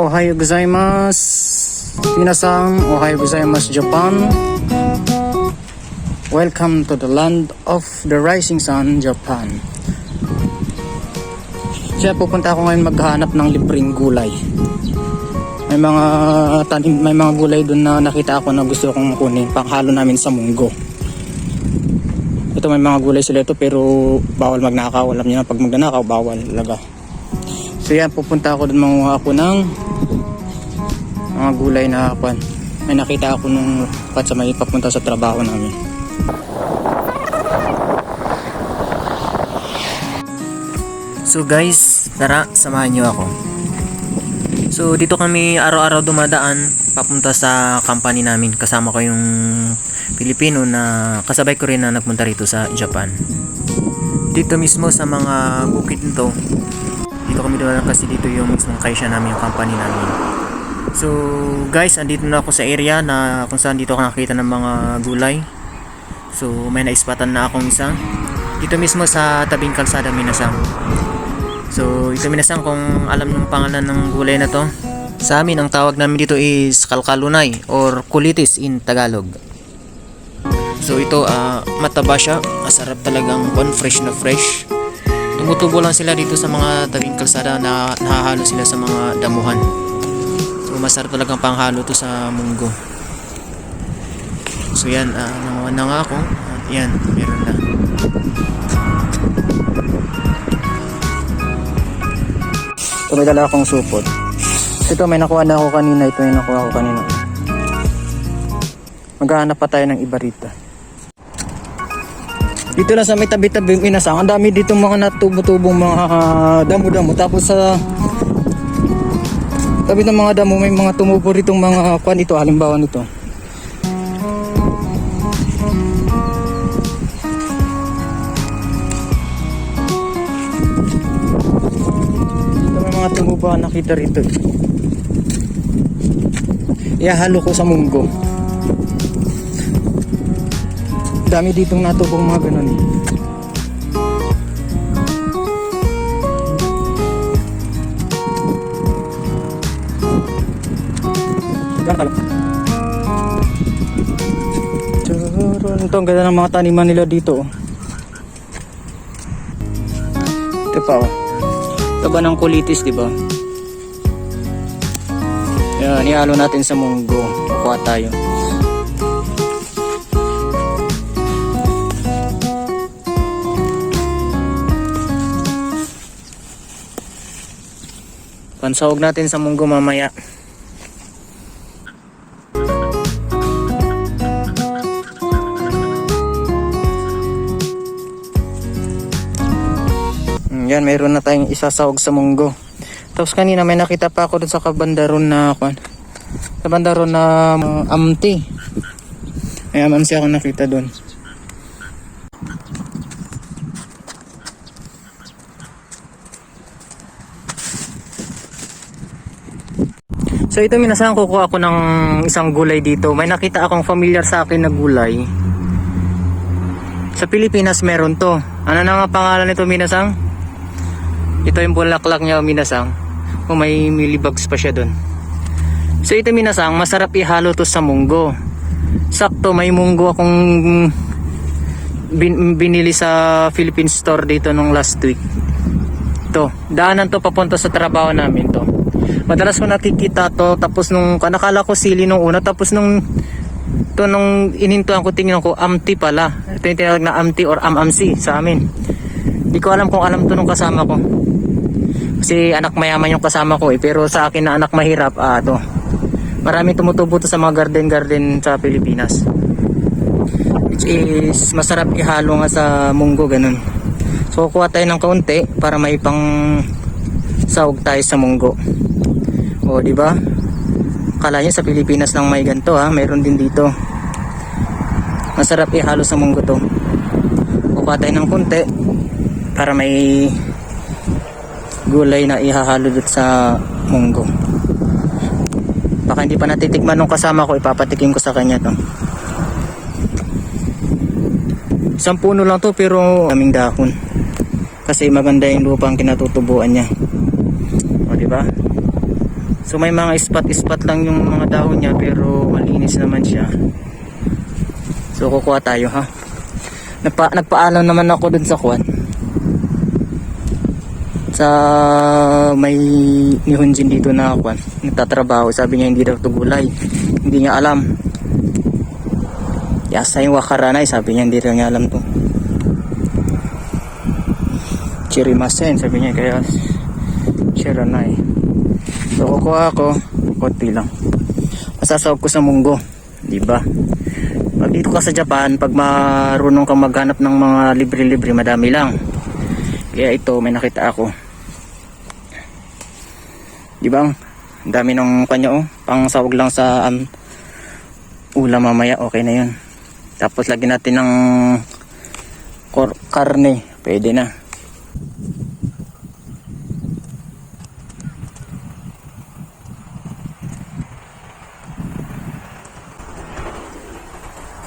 Ohayo gozaimasu. Minasan, ohayo gozaimasu Japan. Welcome to the land of the rising sun, Japan. Kaya pupunta ako ngayon maghanap ng libreng gulay. May mga tanim, may mga gulay doon na nakita ako na gusto kong kunin panghalo namin sa munggo. Ito may mga gulay sila ito pero bawal magnakaw. Alam niyo na pag magnanakaw bawal talaga. So yan, pupunta ako doon, manguha ako ng mga gulay na kwan. May nakita ako nung sa may papunta sa trabaho namin. So guys, tara, samahan nyo ako. So dito kami araw-araw dumadaan papunta sa company namin. Kasama ko yung Pilipino na kasabay ko rin na nagpunta rito sa Japan. Dito mismo sa mga bukid nito, dito kami dumadaan kasi dito yung mismong kaisya namin, yung company namin. So guys, andito na ako sa area na kung saan dito ako nakakita ng mga gulay. So may naispatan na akong isa dito mismo sa tabing kalsada, Minasan. So ito Minasan, kung alam ng pangalan ng gulay na to, sa amin ang tawag namin dito is kalkalunay or kulitis in Tagalog. So ito mataba siya, masarap talagang fresh na fresh. Tumutubo lang sila dito sa mga tabing kalsada na nahahalo sila sa mga damuhan. So masarap talagang panghalo to sa munggo. So yan, nanguha na nga ako. Yan, meron na. Ito may dala akong supot. Ito may nakuha na ako kanina. Ito may nakuha ako kanina. Maghahanap pa tayo ng iba rito. Dito lang sa may tabi-tabi Minasan, ang dami dito mga natubo-tubong mga damo-damo. Tapos sa tabi ng mga damo may mga tumubo ritong mga kwan. Ito halimbawa nito. Mga tumubo ang nakita rito. Ihahalo ko sa munggo. Dami ditong natubong mga ganun. Ito ang ganda ng mga taniman nila dito. Ito pa oh. Taba ng kulitis, di ba? Yan, ihalo natin sa munggo. Kukuha tayo. Pansahog natin sa munggo mamaya. Yan, mayroon na tayong isasahog sa munggo. Tapos kanina may nakita pa ako dun sa kabandaron na sa bandaron na amti. May amti ako nakita dun. So ito Minasan, kukuha ako ng isang gulay dito. May nakita akong familiar sa akin na gulay. Sa Pilipinas meron to. Ano na nga pangalan nito Minasan? Ito yung bulaklak niya Minasan. Kung may millibugs pa siya dun. So ito Minasan, masarap ihalo to sa munggo. Sakto may munggo akong binili sa Philippine store dito nung last week. Ito, daanan to papunta sa trabaho namin to. Madalas ko nakikita to, tapos nung nakala ko sili nung una, tapos nung inintuan ko, tingnan ko amti pala. Ito yung tinawag na amti or amamsi sa amin. Di ko alam kung alam to nung kasama ko. Kasi anak mayaman yung kasama ko pero sa akin na anak mahirap, to. Marami tumutubo to sa mga garden sa Pilipinas. Which is masarap ihalo nga sa munggo, ganun. So kuha tayo ng kaunti para may pang sahog tayo sa munggo. O di ba? Kala niyo sa Pilipinas lang may ganito, meron din dito. Masarap ihalo sa munggo to. Kuha tayo ng konti para may gulay na ihahalo dito sa munggo. Baka hindi pa natitikman nung kasama ko, ipapatikim ko sa kanya to. Isang puno lang to pero daming dahon. Kasi maganda yung lupa ang kinatutubuan niya. O, di ba? So may mga spot-spot lang yung mga dahon niya pero malinis naman siya. So kukuha tayo ha. Nagpaalam naman ako dun sa kwan. Sa may ni Hunjin dito na kwan. Nagtatrabaho. Sabi niya hindi daw to gulay. Hindi niya alam. Yasa yung wakaranay. Sabi niya hindi daw niya alam to. Chirimasen. Sabi niya kaya shiranay. So kukuha ako, konti lang. Masasawag ko sa munggo, 'di ba? Pag dito ka sa Japan, pag marunong kang maghanap ng mga libre-libre, madami lang. Kaya ito may nakita ako. 'Di ba? Ang dami ng kanya pang sawag lang sa ulam mamaya, okay na 'yun. Tapos lagyan natin ng karne, pwede na.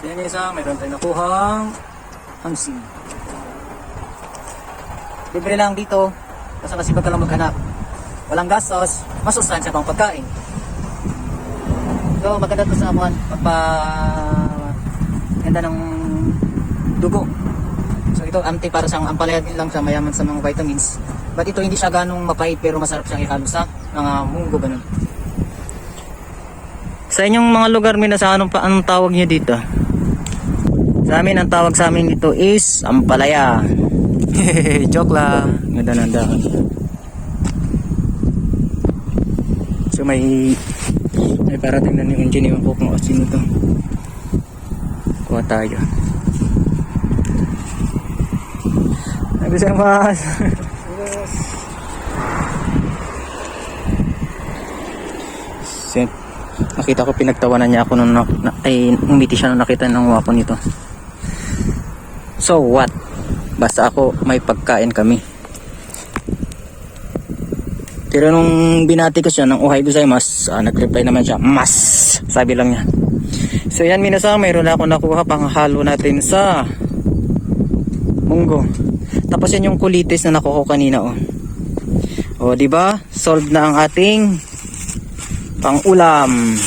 Yan isa, mayroon tayong nakuhang hamsi. Libre lang dito. Basta kasi pagka lang maghanap. Walang gastos, masustansya pang pagkain. So maganda to sa amuan. Ganda ng dugo. So ito anti para siyang ampalaya din lang siya, mayaman sa mga vitamins. But ito hindi siya ganong mapait pero masarap siyang ihalo sa mga munggo ganun. Sa inyong mga lugar minasa anong tawag niyo dito? Sa amin, ang tawag sa amin dito is ampalaya. Joke lang. Ganda ng dahon. So may parating na yung engineer ko kung sino to. Kuha tayo. Nagsisamas. Yes. Nakita ko pinagtawanan niya ako nung umiti siya nung nakita ng wapo nito. So what? Basta ako may pagkain kami. Pero nung binati ko siya ng ohay gozaimasu, nag-reply naman siya, mas! Sabi lang niya. So yan minasang, mayroon na ako nakuha pang halo natin sa munggo. Tapos yan yung kulitis na nakuha ko kanina O diba? Solved na ang ating pang ulam.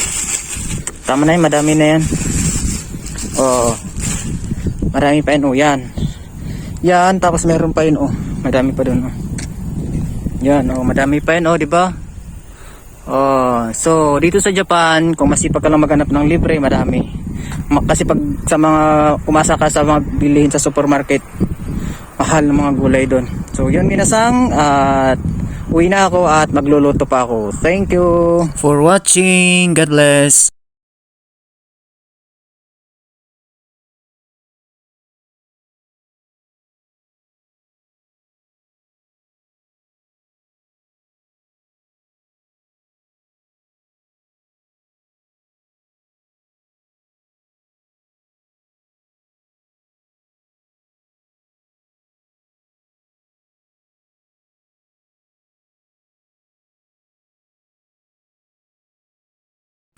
Tama na yun, madami na yan. Marami pa yun, yan. Yan, tapos meron pa yun, madami pa dun, Yan, madami pa yun, diba? So, dito sa Japan, kung masipag ka lang maghanap ng libre, madami. Kasi pag sa mga, umasa ka sa mga bilihin sa supermarket, mahal ng mga gulay doon. So, yun, minasang, at uwi na ako at magluluto pa ako. Thank you For watching. God bless.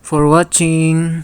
For watching.